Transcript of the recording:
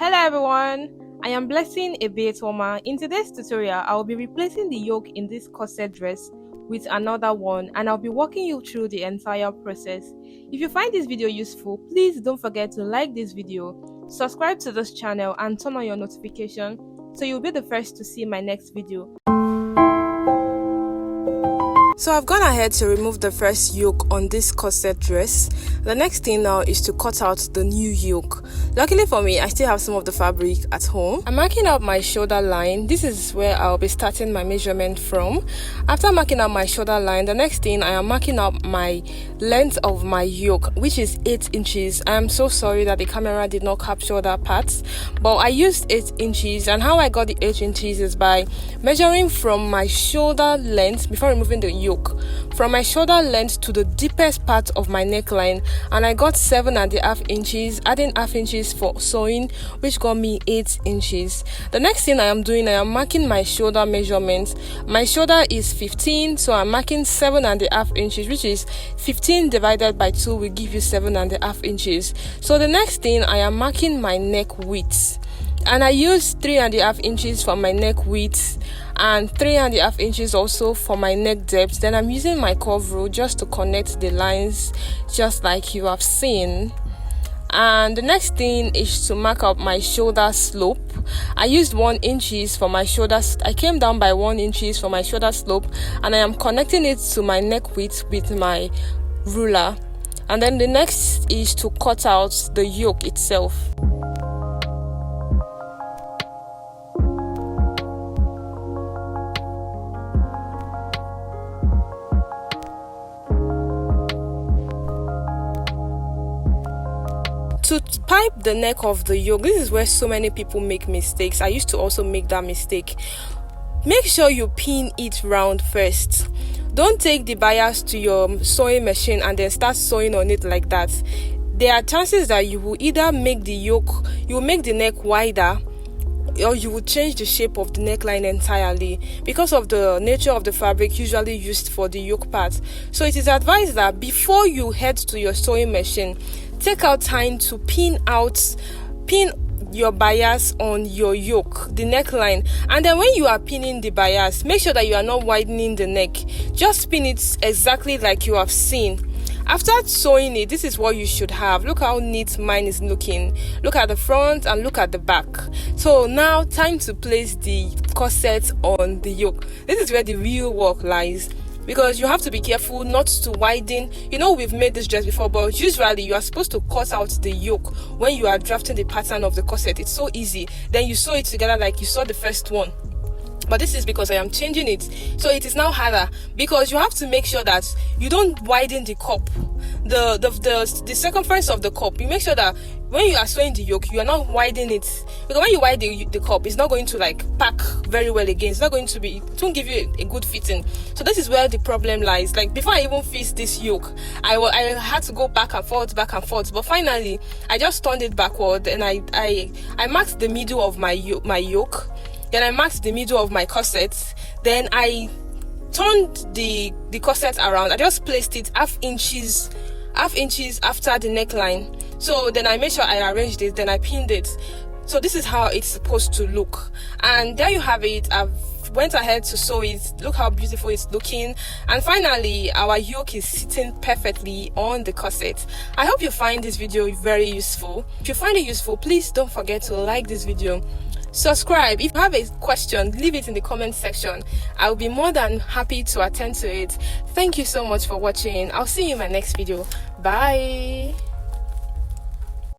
Hello everyone, I am Blessing Ebeetoma. In today's tutorial, I will be replacing the yoke in this corset dress with another one, and I'll be walking you through the entire process. If you find this video useful, please don't forget to like this video, subscribe to this channel and turn on your notification so you'll be the first to see my next video. So I've gone ahead to remove the first yoke on this corset dress. The next thing now is to cut out the new yoke. Luckily for me, I still have some of the fabric at home. I'm marking out my shoulder line. This is where I'll be starting my measurement from. After marking out my shoulder line, the next thing I am marking out my length of my yoke, which is 8 inches. I am so sorry that the camera did not capture that part, but I used 8 inches, and how I got the 8 inches is by measuring from my shoulder length before removing the yoke. From my shoulder length to the deepest part of my neckline, and I got 7.5 inches, adding half inches for sewing, which got me 8 inches. The next thing I am doing, I am marking my shoulder measurement. My shoulder is 15, so I'm marking 7.5 inches, which is 15 divided by 2 will give you 7.5 inches. So the next thing, I am marking my neck width, and I use 3.5 inches for my neck width and 3.5 inches also for my neck depth. Then I'm using my curve rule just to connect the lines, just like you have seen. And the next thing is to mark up my shoulder slope. I used 1 inches for my shoulders. I came down by 1 inches for my shoulder slope, and I am connecting it to my neck width with my ruler. And then the next is to cut out the yoke itself. To pipe the neck of the yoke, this is where so many people make mistakes. I used to also make that mistake. Make sure you pin it round first. Don't take the bias to your sewing machine and then start sewing on it like that. There are chances that you will either make the yoke, you will make the neck wider, or you will change the shape of the neckline entirely because of the nature of the fabric usually used for the yoke part. So it is advised that before you head to your sewing machine, take out time to pin your bias on your yoke, the neckline. And then when you are pinning the bias, make sure that you are not widening the neck. Just pin it exactly like you have seen. After sewing it, this is what you should have. Look how neat mine is looking. Look at the front and look at the back. So now time to place the corset on the yoke. This is where the real work lies, because you have to be careful not to widen. You know, we've made this dress before, but usually you are supposed to cut out the yoke when you are drafting the pattern of the corset. It's so easy. Then you sew it together like you saw the first one. But this is because I am changing it, so it is now harder, because you have to make sure that you don't widen the cup, the circumference of the cup. You make sure that when you are sewing the yoke, you are not widening it, because when you widen the cup, it's not going to like pack very well again. It's not going to be, it won't give you a good fitting. So this is where the problem lies. Like before I even fixed this yoke, I had to go back and forth, but finally I just turned it backward, and I marked the middle of my yoke. Then I marked the middle of my corset. Then I turned the corset around. I just placed it half inches after the neckline. So then I made sure I arranged it. Then I pinned it. So this is how it's supposed to look. And there you have it. I've went ahead to sew it. Look how beautiful it's looking. And finally, our yoke is sitting perfectly on the corset. I hope you find this video very useful. If you find it useful, please don't forget to like this video. Subscribe. If you have a question, leave it in the comment section. I'll be more than happy to attend to it. Thank you so much for watching. I'll see you in my next video. Bye.